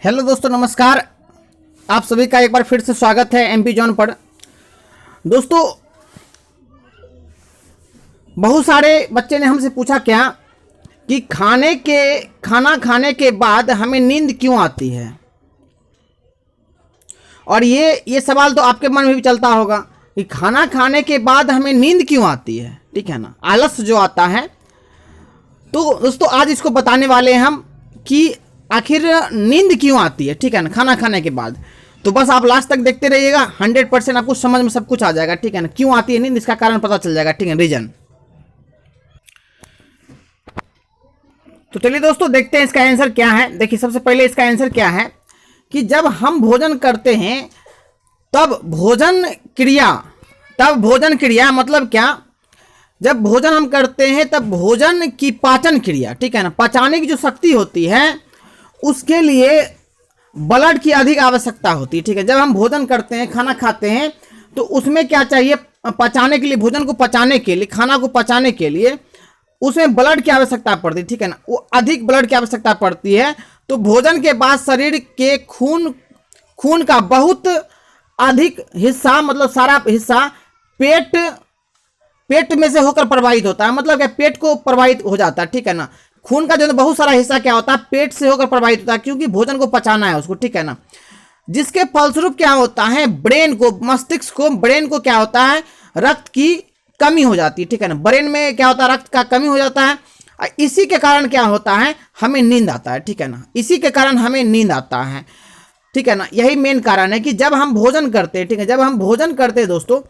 Hello दोस्तों, नमस्कार। आप सभी का एक बार फिर से स्वागत है एमपी जॉन पर। दोस्तों, बहुत सारे बच्चे ने हमसे पूछा क्या कि खाना खाने के बाद हमें नींद क्यों आती है। और ये सवाल तो आपके मन में भी चलता होगा कि खाना खाने के बाद हमें नींद क्यों आती है, ठीक है ना, आलस जो आता है। तो दोस्तों, आज इसको बताने वाले हैं हम कि आखिर नींद क्यों आती है, ठीक है ना, खाना खाने के बाद। तो बस आप लास्ट तक देखते रहिएगा, 100% आपको समझ में सब कुछ आ जाएगा, ठीक है ना। क्यों आती है नींद, इसका कारण पता चल जाएगा, ठीक है, रीजन। तो चलिए दोस्तों, देखते हैं इसका आंसर क्या है। देखिए, सबसे पहले इसका आंसर क्या है कि जब हम भोजन करते हैं तब भोजन क्रिया मतलब क्या, जब भोजन हम करते हैं तब भोजन की पाचन क्रिया, ठीक है ना, पचाने की जो शक्ति होती है उसके लिए ब्लड की अधिक आवश्यकता होती है, ठीक है। जब हम भोजन करते हैं, खाना खाते हैं, तो उसमें क्या चाहिए, पचाने के लिए, भोजन को पचाने के लिए, खाना को पचाने के लिए उसमें ब्लड की आवश्यकता पड़ती है, ठीक है ना, वो अधिक ब्लड की आवश्यकता पड़ती है। तो भोजन के बाद शरीर के खून का बहुत अधिक हिस्सा, मतलब सारा हिस्सा पेट में से होकर प्रवाहित होता है। मतलब क्या, पेट को प्रवाहित हो जाता है, ठीक है ना। खून का जो बहुत सारा हिस्सा क्या होता है, पेट से होकर प्रवाहित होता है, क्योंकि भोजन को पचाना है उसको, ठीक है ना। जिसके फलस्वरूप क्या होता है, ब्रेन को क्या होता है, रक्त की कमी हो जाती है, ठीक है ना। ब्रेन में क्या होता है, रक्त का कमी हो जाता है। इसी के कारण क्या होता है, हमें नींद आता है, ठीक है ना। इसी के कारण हमें नींद आता है, ठीक है ना। यही मेन कारण है कि जब हम भोजन करते हैं, ठीक है, जब हम भोजन करते हैं दोस्तों,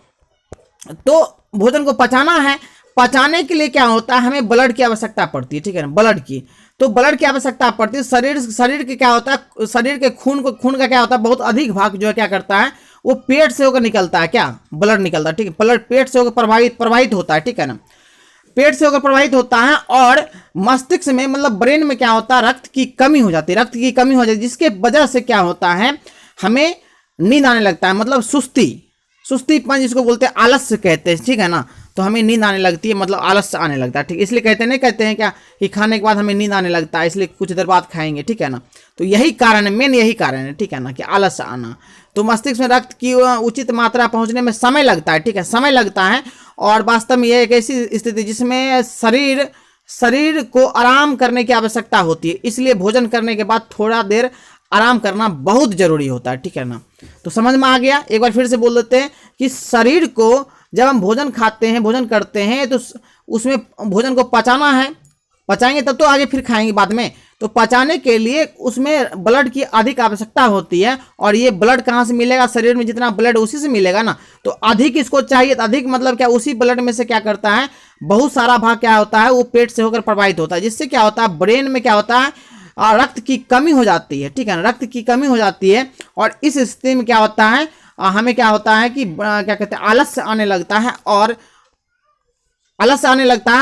तो भोजन को पचाना है। पचाने के लिए क्या होता है, हमें ब्लड की आवश्यकता पड़ती है, ठीक है ना, ब्लड की। तो ब्लड की आवश्यकता पड़ती है। शरीर के क्या होता है, शरीर के खून का क्या होता है, बहुत अधिक भाग जो है क्या करता है, वो पेट से होकर निकलता है, क्या, ब्लड निकलता है, ठीक है। ब्लड पेट से होकर प्रवाहित होता है, ठीक है ना, पेट से होकर प्रवाहित होता है। और मस्तिष्क में, मतलब ब्रेन में क्या होता है, रक्त की कमी हो जाती है, जिसके वजह से क्या होता है, हमें नींद आने लगता है। मतलब सुस्तीपन जिसको बोलते हैं, आलस्य कहते हैं, ठीक है ना। तो हमें नींद आने लगती है, मतलब आलस आने लगता है, ठीक। इसलिए कहते हैं क्या कि खाने के बाद हमें नींद आने लगता है, इसलिए कुछ देर बाद खाएंगे, ठीक है ना। तो यही कारण है, मेन यही कारण है, ठीक है ना, कि आलस आना। तो मस्तिष्क में रक्त की उचित मात्रा पहुंचने में समय लगता है, ठीक है, समय लगता है। और वास्तव में यह एक ऐसी स्थिति जिसमें शरीर को आराम करने की आवश्यकता होती है। इसलिए भोजन करने के बाद थोड़ा देर आराम करना बहुत जरूरी होता है, ठीक है ना। तो समझ में आ गया। एक बार फिर से बोल देते हैं कि शरीर को जब हम भोजन खाते हैं, भोजन करते हैं, तो उसमें भोजन को पचाना है। पचाएंगे तब तो आगे फिर खाएंगे बाद में। तो पचाने के लिए उसमें ब्लड की अधिक आवश्यकता होती है। और ये ब्लड कहाँ से मिलेगा, शरीर में जितना ब्लड उसी से मिलेगा ना। तो अधिक इसको चाहिए, अधिक मतलब क्या, उसी ब्लड में से क्या करता है, बहुत सारा भाग क्या होता है, वो पेट से होकर प्रवाहित होता है। जिससे क्या होता है, ब्रेन में क्या होता है, रक्त की कमी हो जाती है, ठीक है ना, रक्त की कमी हो जाती है। और इस स्थिति में क्या होता है, हमें क्या होता है कि क्या कहते हैं, आलस्य आने लगता है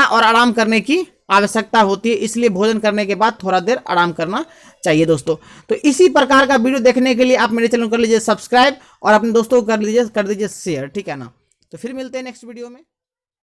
और आराम करने की आवश्यकता होती है। इसलिए भोजन करने के बाद थोड़ा देर आराम करना चाहिए दोस्तों। तो इसी प्रकार का वीडियो देखने के लिए आप मेरे चैनल को कर लीजिए सब्सक्राइब और अपने दोस्तों को कर दीजिए शेयर, ठीक है ना। तो फिर मिलते हैं नेक्स्ट वीडियो में।